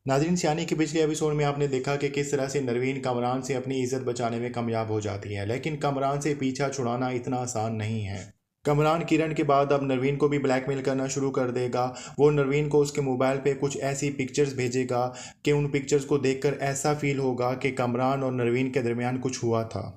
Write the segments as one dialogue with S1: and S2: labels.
S1: नाज़रीन, सियानी के पिछले एपिसोड में आपने देखा कि किस तरह से नरवीन कमरान से अपनी इज्जत बचाने में कामयाब हो जाती है, लेकिन कमरान से पीछा छुड़ाना इतना आसान नहीं है। कमरान किरण के बाद अब नरवीन को भी ब्लैकमेल करना शुरू कर देगा। वो नरवीन को उसके मोबाइल पे कुछ ऐसी पिक्चर्स भेजेगा कि उन पिक्चर्स को देखकर ऐसा फील होगा कि कमरान और नरवीन के दरमियान कुछ हुआ था।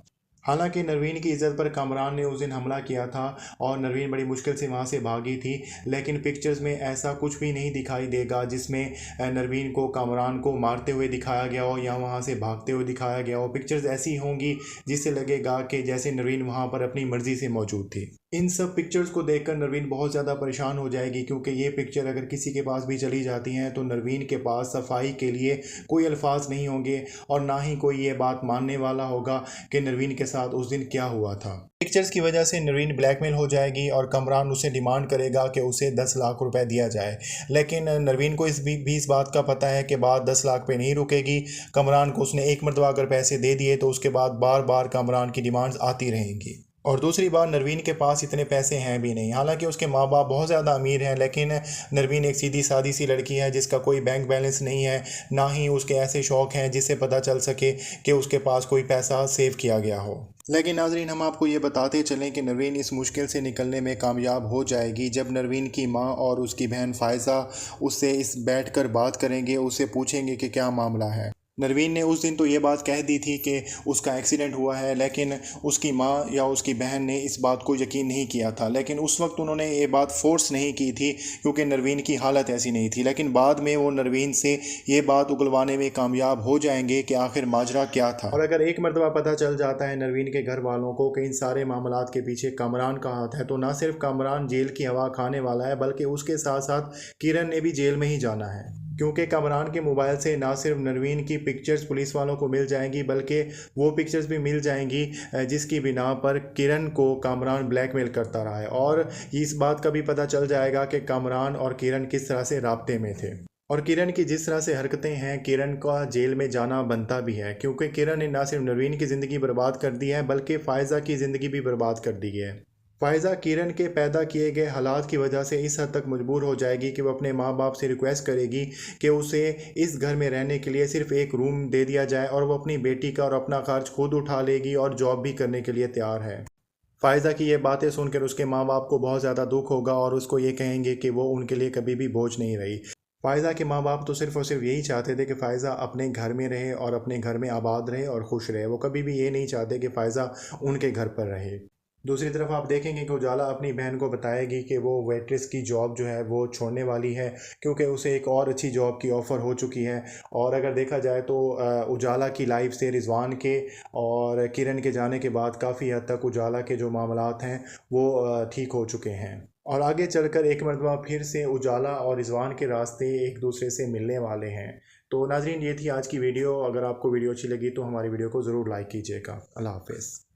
S1: हालांकि नरवीन की इज्जत पर कमरान ने उस दिन हमला किया था और नरवीन बड़ी मुश्किल से वहां से भागी थी, लेकिन पिक्चर्स में ऐसा कुछ भी नहीं दिखाई देगा जिसमें नरवीन को कमरान को मारते हुए दिखाया गया हो या वहां से भागते हुए दिखाया गया हो। पिक्चर्स ऐसी होंगी जिससे लगेगा कि जैसे नरवीन वहां पर अपनी मर्जी से मौजूद थी। इन सब पिक्चर्स को देखकर नरवीन बहुत ज़्यादा परेशान हो जाएगी, क्योंकि ये पिक्चर अगर किसी के पास भी चली जाती हैं तो नरवीन के पास सफाई के लिए कोई अल्फाज नहीं होंगे और ना ही कोई ये बात मानने वाला होगा कि नरवीन के साथ उस दिन क्या हुआ था। पिक्चर्स की वजह से नरवीन ब्लैकमेल हो जाएगी और कमरान उसे डिमांड करेगा कि उसे 10 लाख रुपए दिया जाए, लेकिन नरवीन को इस बात का पता है कि बात 10 लाख पे नहीं रुकेगी। कमरान को उसने एक मरतबा अगर पैसे दे दिए तो उसके बाद बार बार कमरान की डिमांड्स आती रहेंगी। और दूसरी बात, नरवीन के पास इतने पैसे हैं भी नहीं। हालांकि उसके माँ बाप बहुत ज़्यादा अमीर हैं, लेकिन नरवीन एक सीधी सादी सी लड़की है जिसका कोई बैंक बैलेंस नहीं है, ना ही उसके ऐसे शौक़ हैं जिससे पता चल सके कि उसके पास कोई पैसा सेव किया गया हो। लेकिन नाजरीन, हम आपको ये बताते चलें कि नरवीन इस मुश्किल से निकलने में कामयाब हो जाएगी जब नरवीन की माँ और उसकी बहन फ़ायज़ा उससे इस बैठ कर बात करेंगे, उससे पूछेंगे कि क्या मामला है। नरवीन ने उस दिन तो ये बात कह दी थी कि उसका एक्सीडेंट हुआ है, लेकिन उसकी माँ या उसकी बहन ने इस बात को यकीन नहीं किया था। लेकिन उस वक्त उन्होंने ये बात फोर्स नहीं की थी क्योंकि नरवीन की हालत ऐसी नहीं थी। लेकिन बाद में वो नरवीन से ये बात उगलवाने में कामयाब हो जाएंगे कि आखिर माजरा क्या था। और अगर एक मरतबा पता चल जाता है नरवीन के घर वालों को कि इन सारे मामलात के पीछे कमरान का हाथ है, तो ना सिर्फ कमरान जेल की हवा खाने वाला है, बल्कि उसके साथ साथ किरण ने भी जेल में ही जाना है, क्योंकि कमरान के मोबाइल से ना सिर्फ नरवीन की पिक्चर्स पुलिस वालों को मिल जाएंगी, बल्कि वो पिक्चर्स भी मिल जाएंगी जिसकी बिना पर किरण को कमरान ब्लैकमेल करता रहा है। और इस बात का भी पता चल जाएगा कि कमरान और किरण किस तरह से राब्ते में थे। और किरण की जिस तरह से हरकतें हैं, किरण का जेल में जाना बनता भी है, क्योंकि किरण ने ना सिर्फ नरवीन की ज़िंदगी बर्बाद कर दी है बल्कि फ़ायज़ा की ज़िंदगी भी बर्बाद कर दी है। फ़ायज़ा किरण के पैदा किए गए हालात की वजह से इस हद तक मजबूर हो जाएगी कि वो अपने माँ बाप से रिक्वेस्ट करेगी कि उसे इस घर में रहने के लिए सिर्फ एक रूम दे दिया जाए और वो अपनी बेटी का और अपना खर्च खुद उठा लेगी और जॉब भी करने के लिए तैयार है। फ़ायज़ा की ये बातें सुनकर उसके माँ बाप को बहुत ज़्यादा दुख होगा और उसको ये कहेंगे कि वो उनके लिए कभी भी बोझ नहीं रही। फ़ायज़ा के माँ बाप तो सिर्फ और सिर्फ यही चाहते थे कि फ़ायज़ा अपने घर में रहे और अपने घर में आबाद रहे और खुश रहे। वो कभी भी ये नहीं चाहते कि फ़ायज़ा उनके घर पर रहे। दूसरी तरफ आप देखेंगे कि उजाला अपनी बहन को बताएगी कि वो वेट्रेस की जॉब जो है वो छोड़ने वाली है, क्योंकि उसे एक और अच्छी जॉब की ऑफ़र हो चुकी है। और अगर देखा जाए तो उजाला की लाइफ से रिजवान के और किरण के जाने के बाद काफ़ी हद तक उजाला के जो मामलात हैं वो ठीक हो चुके हैं। और आगे चलकर एक मरतबा फिर से उजाला और रिजवान के रास्ते एक दूसरे से मिलने वाले हैं। तो नाजरीन, ये थी आज की वीडियो। अगर आपको वीडियो अच्छी लगी तो हमारी वीडियो को ज़रूर लाइक कीजिएगा। अल्लाह हाफ़िज़।